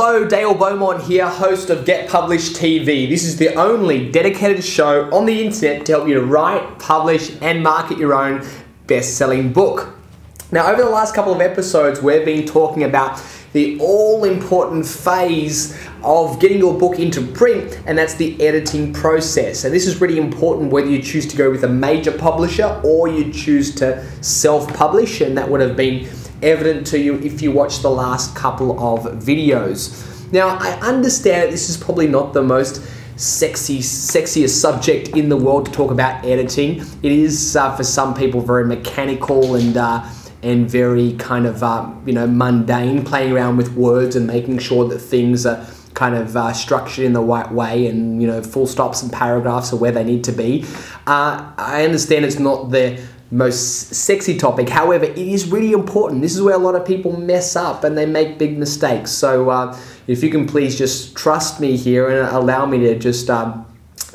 Hello, Dale Beaumont here, host of Get Published TV. This is the only dedicated show on the internet to help you to write, publish, and market your own best-selling book. Now, over the last couple of episodes, we've been talking about the all-important phase of getting your book into print, and that's the editing process. And this is really important whether you choose to go with a major publisher or you choose to self-publish, and that would have been evident to you if you watched the last couple of videos. Now, I understand that this is probably not the most sexiest subject in the world to talk about editing. It is for some people very mechanical and very kind of mundane, playing around with words and making sure that things are kind of structured in the right way, and full stops and paragraphs are where they need to be. I understand it's not the most sexy topic. However, it is really important. This is where a lot of people mess up and they make big mistakes. So if you can please just trust me here and allow me to just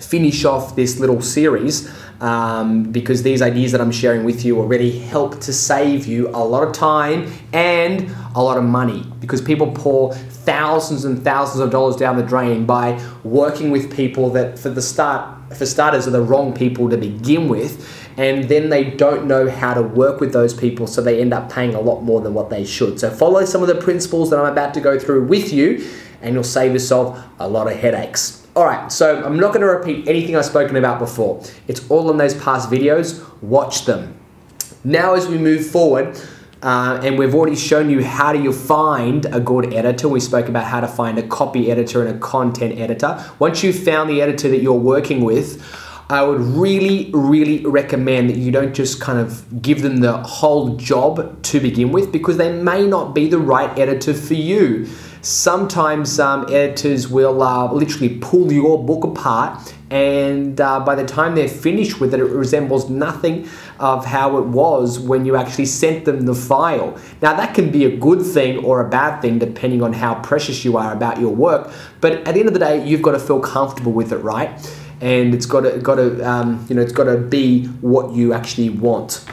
finish off this little series, because these ideas that I'm sharing with you already help to save you a lot of time and a lot of money, because people pour thousands and thousands of dollars down the drain by working with people that for starters are the wrong people to begin with, and then they don't know how to work with those people, so they end up paying a lot more than what they should. So follow some of the principles that I'm about to go through with you, and you'll save yourself a lot of headaches. All right, so I'm not going to repeat anything I've spoken about before. It's all in those past videos. Watch them. Now, as we move forward, and we've already shown you how do you find a good editor. We spoke about how to find a copy editor and a content editor. Once you've found the editor that you're working with, I would really, really recommend that you don't just kind of give them the whole job to begin with, because they may not be the right editor for you. Sometimes editors will literally pull your book apart, and by the time they're finished with it, it resembles nothing of how it was when you actually sent them the file. Now, that can be a good thing or a bad thing depending on how precious you are about your work, but at the end of the day, you've got to feel comfortable with it, right? And it's got to be what you actually want.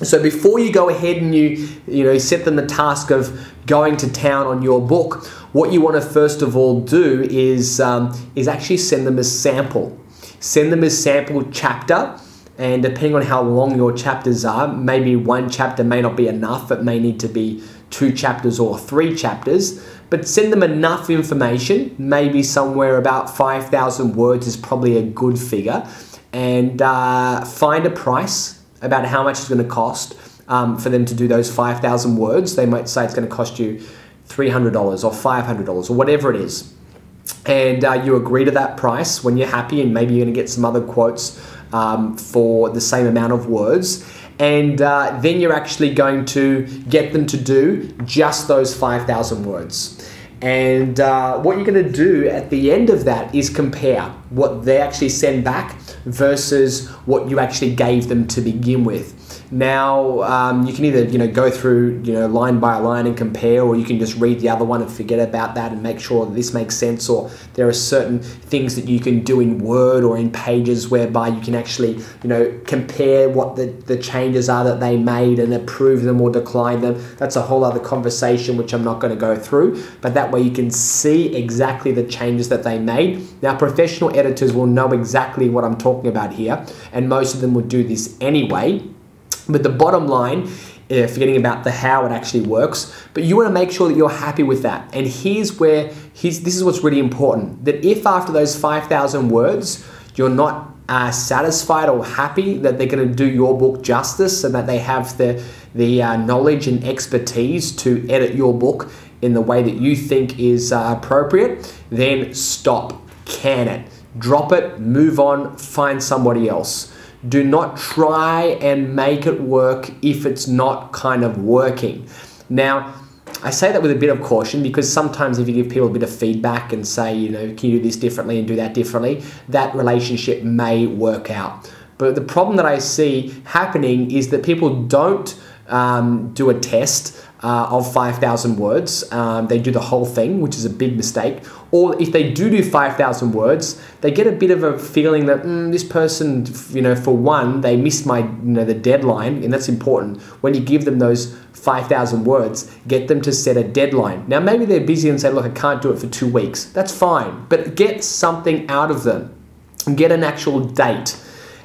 So before you go ahead and you set them the task of going to town on your book, what you want to first of all do is actually send them a sample. Send them a sample chapter, and depending on how long your chapters are, maybe one chapter may not be enough. It may need to be 2 chapters or 3 chapters. But send them enough information, maybe somewhere about 5,000 words is probably a good figure, and find a price about how much it's going to cost for them to do those 5,000 words. They might say it's going to cost you $300 or $500 or whatever it is. And you agree to that price when you're happy, and maybe you're going to get some other quotes for the same amount of words. And then you're actually going to get them to do just those 5,000 words. And what you're going to do at the end of that is compare what they actually send back versus what you actually gave them to begin with. Now, you can either go through line by line and compare, or you can just read the other one and forget about that and make sure that this makes sense. Or there are certain things that you can do in Word or in Pages whereby you can actually compare what the changes are that they made and approve them or decline them. That's a whole other conversation which I'm not going to go through, but that way you can see exactly the changes that they made. Now, professional editors will know exactly what I'm talking about here, and most of them will do this anyway. But the bottom line, forgetting about the how it actually works, but you want to make sure that you're happy with that. And this is what's really important, that if after those 5,000 words, you're not satisfied or happy that they're going to do your book justice and that they have the knowledge and expertise to edit your book in the way that you think is appropriate, then stop, can it, drop it, move on, find somebody else. Do not try and make it work if it's not kind of working. Now, I say that with a bit of caution, because sometimes if you give people a bit of feedback and say, can you do this differently and do that differently, that relationship may work out. But the problem that I see happening is that people don't do a test of 5,000 words. They do the whole thing, which is a big mistake. Or if they do 5,000 words, they get a bit of a feeling that this person, for one, they missed the deadline, and that's important. When you give them those 5,000 words, get them to set a deadline. Now, maybe they're busy and say, look, I can't do it for 2 weeks. That's fine, but get something out of them. Get an actual date.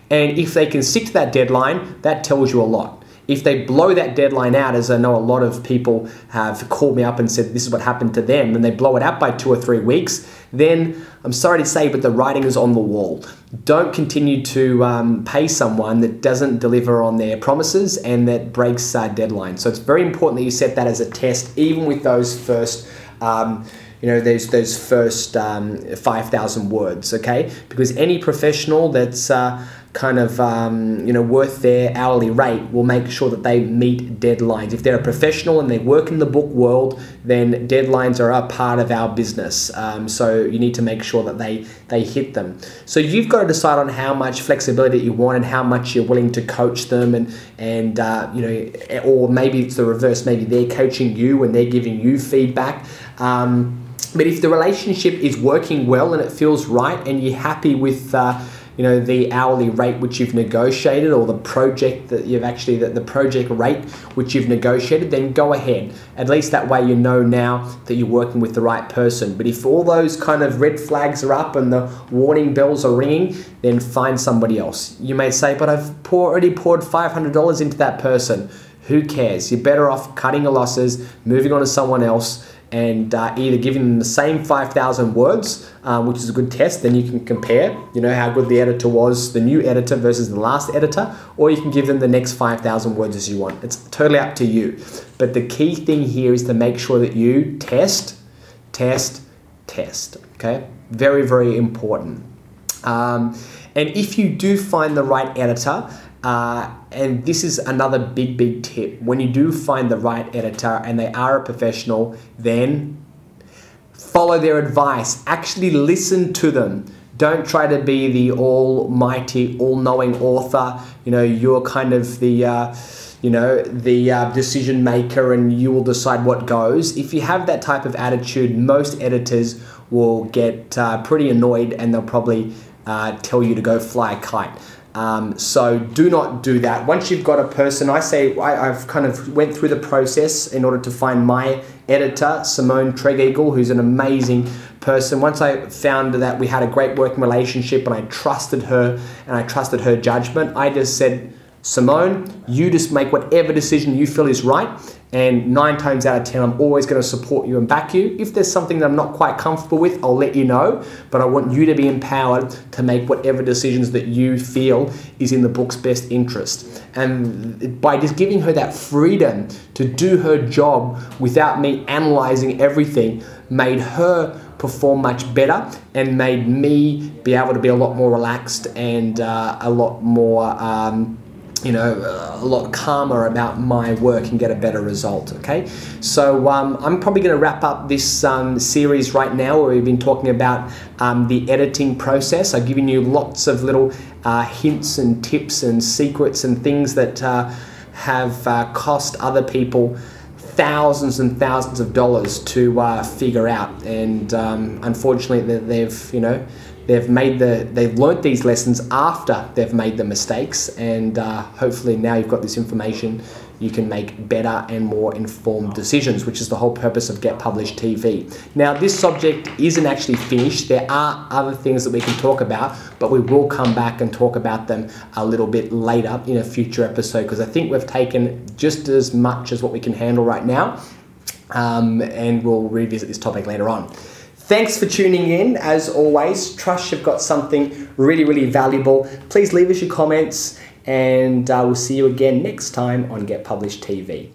And if they can stick to that deadline, that tells you a lot. If they blow that deadline out, as I know a lot of people have called me up and said this is what happened to them, and they blow it out by 2 or 3 weeks, then I'm sorry to say, but the writing is on the wall. Don't continue to pay someone that doesn't deliver on their promises and that breaks deadlines. So it's very important that you set that as a test, even with those first those first 5,000 words, okay? Because any professional that's worth their hourly rate will make sure that they meet deadlines. If they're a professional and they work in the book world, then deadlines are a part of our business. So you need to make sure that they hit them. So you've got to decide on how much flexibility you want and how much you're willing to coach them, and or maybe it's the reverse. Maybe they're coaching you and they're giving you feedback. But if the relationship is working well and it feels right, and you're happy with the hourly rate which you've negotiated, or the project that the project rate which you've negotiated, then go ahead. At least that way you know now that you're working with the right person. But if all those kind of red flags are up and the warning bells are ringing, then find somebody else. You may say, but I've already poured $500 into that person. Who cares? You're better off cutting your losses, moving on to someone else, and either giving them the same 5,000 words, which is a good test. Then you can compare, how good the editor was, the new editor versus the last editor, or you can give them the next 5,000 words as you want. It's totally up to you. But the key thing here is to make sure that you test, okay? Very, very important. And if you do find the right editor, and this is another big tip, when you do find the right editor and they are a professional, then follow their advice. Actually listen to them. Don't try to be the almighty, all-knowing author. You're kind of the decision maker and you will decide what goes. If you have that type of attitude, most editors will get pretty annoyed, and they'll probably tell you to go fly a kite. So do not do that. Once you've got a person, I've kind of went through the process in order to find my editor, Simone Tregeagle, who's an amazing person. Once I found that we had a great working relationship and I trusted her and I trusted her judgment, I just said, Simone, you just make whatever decision you feel is right, and 9 times out of 10, I'm always going to support you and back you. If there's something that I'm not quite comfortable with, I'll let you know, but I want you to be empowered to make whatever decisions that you feel is in the book's best interest. And by just giving her that freedom to do her job without me analyzing everything, made her perform much better and made me be able to be a lot more relaxed and a lot more a lot calmer about my work and get a better result, okay? So I'm probably going to wrap up this series right now, where we've been talking about the editing process. I've given you lots of little hints and tips and secrets and things that have cost other people thousands and thousands of dollars to figure out, and unfortunately they've learnt these lessons after they've made the mistakes, and hopefully now you've got this information, you can make better and more informed decisions, which is the whole purpose of Get Published TV. Now, this subject isn't actually finished. There are other things that we can talk about, but we will come back and talk about them a little bit later in a future episode, because I think we've taken just as much as what we can handle right now, and we'll revisit this topic later on. Thanks for tuning in. As always, trust you've got something really, really valuable. Please leave us your comments, and we'll see you again next time on Get Published TV.